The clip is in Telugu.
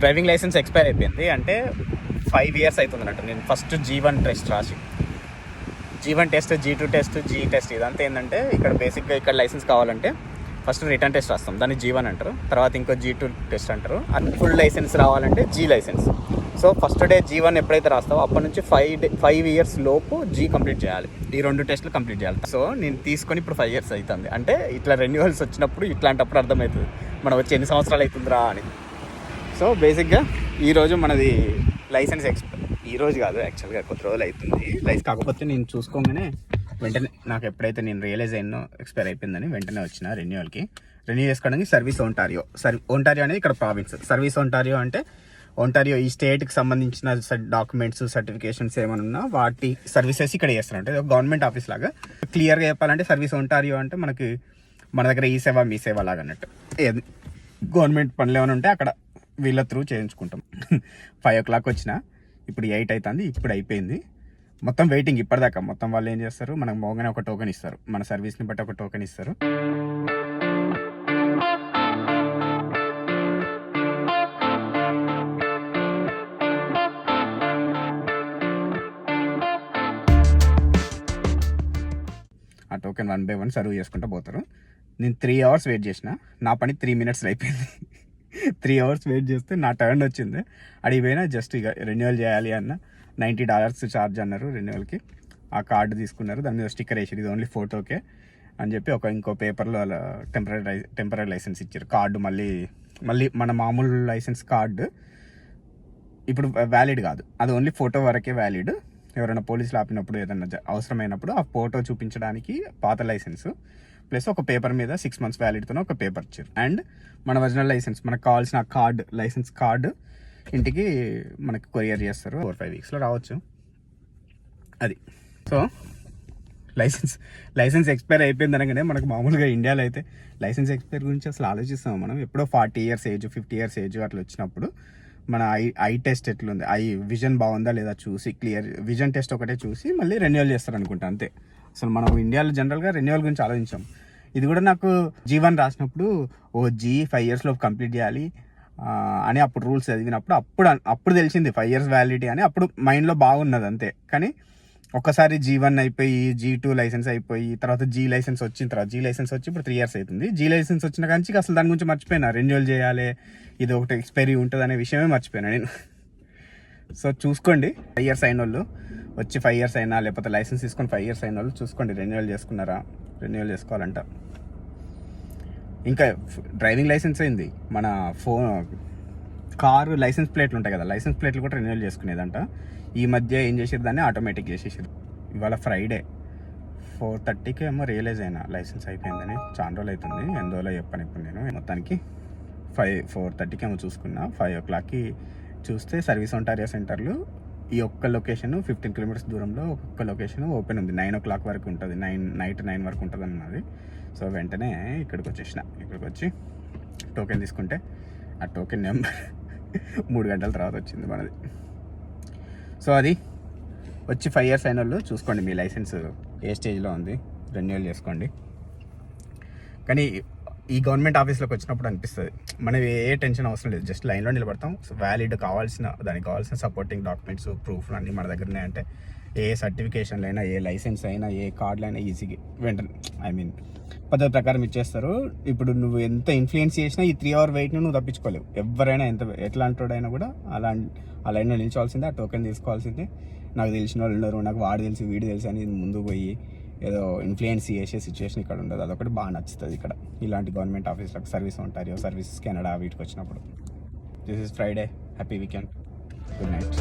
డ్రైవింగ్ లైసెన్స్ ఎక్స్పైర్ అయిపోయింది. అంటే 5 years అవుతుంది అన్నట్టు. నేను ఫస్ట్ G1 టెస్ట్ రాసి, G1 test, G2 test, G test, ఇదంతా ఏంటంటే ఇక్కడ బేసిక్గా ఇక్కడ లైసెన్స్ కావాలంటే ఫస్ట్ రిటర్న్ టెస్ట్ రాస్తాం, దాన్ని G1 అంటారు. తర్వాత ఇంకో G2 టెస్ట్ అంటారు. ఫుల్ లైసెన్స్ రావాలంటే G licence. So first day G1 ఎప్పుడైతే రాస్తావో అప్పటి నుంచి 5 years లోపు G కంప్లీట్ చేయాలి. ఈ 2 టెస్టులు కంప్లీట్ చేయాలి. సో నేను తీసుకొని ఇప్పుడు 5 years అవుతుంది. అంటే ఇట్లా రెన్యువల్స్ వచ్చినప్పుడు ఇట్లాంటప్పుడు అర్థమవుతుంది మనం వచ్చి ఎన్ని సంవత్సరాలు అవుతుందిరా అని. సో బేసిక్గా ఈరోజు మనది లైసెన్స్ ఈరోజు కాదు, యాక్చువల్గా కొద్ది రోజులు అవుతుంది లైసెన్స్. కాకపోతే నేను చూసుకోగానే వెంటనే నాకు ఎప్పుడైతే నేను రియలైజ్ అయినో ఎక్స్పైర్ అయిపోయిందని వెంటనే వచ్చిన రెన్యూ చేసుకోవడానికి సర్వీస్ ఒంటారియో అనేది ఇక్కడ ప్రావిన్స్. సర్వీస్ ఒంటారియో అంటే ఒంటారియో ఈ స్టేట్కి సంబంధించిన డాక్యుమెంట్స్, సర్టిఫికేషన్స్ ఏమైనా ఉన్నా వాటి సర్వీసెస్ ఇక్కడ చేస్తారు. అంటే గవర్నమెంట్ ఆఫీస్ లాగా. క్లియర్గా చెప్పాలంటే సర్వీస్ ఒంటారియో అంటే మన దగ్గర ఈ సేవ మీ సేవ లాగా అన్నట్టు. గవర్నమెంట్ పనులు ఏమైనా ఉంటే అక్కడ వీళ్ళ త్రూ చేయించుకుంటాం. 5 o'clock వచ్చిన, ఇప్పుడు 8 అవుతుంది. ఇప్పుడు అయిపోయింది మొత్తం వెయిటింగ్ ఇప్పటిదాకా. మొత్తం వాళ్ళు ఏం చేస్తారు, మనకు మోగానే ఒక టోకెన్ ఇస్తారు, మన సర్వీస్ని బట్టి ఒక టోకెన్ ఇస్తారు. ఆ టోకెన్ 1 by 1 సర్వ్ చేసుకుంటూ పోతారు. నేను 3 hours వెయిట్ చేసిన, నా పని 3 minutes అయిపోయింది. 3 hours వెయిట్ చేస్తే నా టర్న్ వచ్చింది. అడిగిపోయినా జస్ట్ ఇక రెన్యువల్ చేయాలి అన్న, $90 ఛార్జ్ అన్నారు రెన్యువల్కి. ఆ కార్డు తీసుకున్నారు, దాని మీద స్టిక్కర్ వేసారు, ఇది ఓన్లీ ఫోటోకే అని చెప్పి ఇంకో పేపర్లో అలా టెంపరీ లైసెన్స్ ఇచ్చారు. కార్డు మళ్ళీ మన మామూలు లైసెన్స్ కార్డు ఇప్పుడు వ్యాలిడ్ కాదు, అది ఓన్లీ ఫోటో వరకే వ్యాలిడ్. ఎవరైనా పోలీసులు ఆపినప్పుడు ఏదైనా అవసరమైనప్పుడు ఆ ఫోటో చూపించడానికి పాత లైసెన్స్ ప్లస్ ఒక పేపర్ మీద 6 months వ్యాలిడ్తోనే ఒక పేపర్ ఇచ్చారు. అండ్ మన ఒరిజినల్ లైసెన్స్, మనకు కావాల్సిన కార్డు, లైసెన్స్ కార్డు ఇంటికి మనకి కొరియర్ చేస్తారు. 4-5 weeksలో రావచ్చు అది. సో లైసెన్స్ ఎక్స్పైర్ అయిపోయింది అనగానే మనకు మామూలుగా ఇండియాలో అయితే లైసెన్స్ ఎక్స్పైర్ గురించి అసలు ఆలోచిస్తాం మనం. ఎప్పుడో 40 years ఏజ్, 50 years ఏజ్ అట్లా వచ్చినప్పుడు మన ఐ టెస్ట్ ఎట్లుంది, విజన్ బాగుందా లేదా చూసి, క్లియర్ విజన్ టెస్ట్ ఒకటే చూసి మళ్ళీ రెన్యువల్ చేస్తారు అనుకుంటా, అంతే. అసలు మనం ఇండియాలో జనరల్గా రెన్యువల్ గురించి ఆలోచించాం. ఇది కూడా నాకు G1 రాసినప్పుడు 5 years లోపు కంప్లీట్ చేయాలి అని అప్పుడు రూల్స్ చదివినప్పుడు అప్పుడు తెలిసింది 5 years వ్యాలిడిటీ అని. అప్పుడు మైండ్లో బాగున్నది అంతే. కానీ ఒక్కసారి G1 అయిపోయి G2 లైసెన్స్ అయిపోయి తర్వాత G లైసెన్స్ వచ్చిన తర్వాత G లైసెన్స్ వచ్చి ఇప్పుడు 3 years అవుతుంది. G లైసెన్స్ వచ్చిన కానీ అసలు దాని గురించి మర్చిపోయినా, రెన్యువల్ చేయాలి, ఇది ఒకటి ఎక్స్పైరీ ఉంటుంది అనే విషయమే మర్చిపోయినా నేను. సో చూసుకోండి, 5 years అయిన వాళ్ళు వచ్చి 5 years అయినా లేకపోతే లైసెన్స్ తీసుకొని 5 years అయిన వాళ్ళు చూసుకోండి, రెన్యువల్ చేసుకున్నారా. రెన్యువల్ చేసుకోవాలంట. ఇంకా డ్రైవింగ్ లైసెన్స్ అయింది, మన కారు లైసెన్స్ ప్లేట్లు ఉంటాయి కదా, లైసెన్స్ ప్లేట్లు కూడా రెన్యువల్ చేసుకునేదంట. ఈ మధ్య ఏం చేసేది, దాన్ని ఆటోమేటిక్ చేసేసారు. ఇవాళ Friday 4:30కి ఏమో రియలైజ్ అయినా లైసెన్స్ అయిపోయిందని. చాలా రోజులు అవుతుంది, ఎందువల్ల చెప్పాను ఇప్పుడు నేను. మొత్తానికి 4:30కి ఏమో చూసుకున్నా. 5 o'clockకి చూస్తే సర్వీస్ ఒంటారియో సెంటర్లు ఈ ఒక్క లొకేషన్ 15 kilometers దూరంలో ఒక్కొక్క లొకేషన్ ఓపెన్ ఉంది. 9 o'clock వరకు ఉంటుంది, నైట్ 9 వరకు ఉంటుంది అన్నది. సో వెంటనే ఇక్కడికి వచ్చి టోకెన్ తీసుకుంటే ఆ టోకెన్ నెంబర్ 3 గంటల తర్వాత వచ్చింది మనది. సో అది వచ్చి 5 years అయిన వాళ్ళు చూసుకోండి, మీ లైసెన్స్ ఏ స్టేజ్లో ఉంది, రెన్యువల్ చేసుకోండి. కానీ ఈ గవర్నమెంట్ ఆఫీస్లోకి వచ్చినప్పుడు అనిపిస్తుంది మనం ఏ టెన్షన్ అవసరం లేదు, జస్ట్ లైన్లో నిలబడతాం. వ్యాలిడ్ దానికి కావాల్సిన సపోర్టింగ్ డాక్యుమెంట్స్, ప్రూఫ్లు అన్నీ మన దగ్గర ఉన్నాయంటే ఏ సర్టిఫికేషన్లు అయినా, ఏ లైసెన్స్ అయినా, ఏ కార్డులు అయినా ఈజీగా వెంటనే పద్ధతి ప్రకారం ఇచ్చేస్తారు. ఇప్పుడు నువ్వు ఎంత ఇన్ఫ్లుయెన్స్ చేసినా ఈ 3 hour వెయిట్ని నువ్వు తప్పించుకోలేవు. ఎవరైనా ఎట్లాంటోడైనా కూడా ఆ లైన్లో నిల్చోవాల్సిందే, ఆ టోకెన్ తీసుకోవాల్సిందే. నాకు తెలిసిన వాళ్ళు ఉన్నారు, నాకు వాడు తెలుసు వీడు తెలుసు అని ముందుకు పోయి ఏదో ఇన్ఫ్లుయెన్స్ చేసే సిచ్యువేషన్ ఇక్కడ ఉండదు. అదొకటి బాగా నచ్చుతుంది ఇక్కడ ఇలాంటి గవర్నమెంట్ ఆఫీస్లకు. సర్వీస్ ఒంటారియో, సర్వీసెస్ కెనడా వీటికి వచ్చినప్పుడు. This is Friday, happy weekend, good night.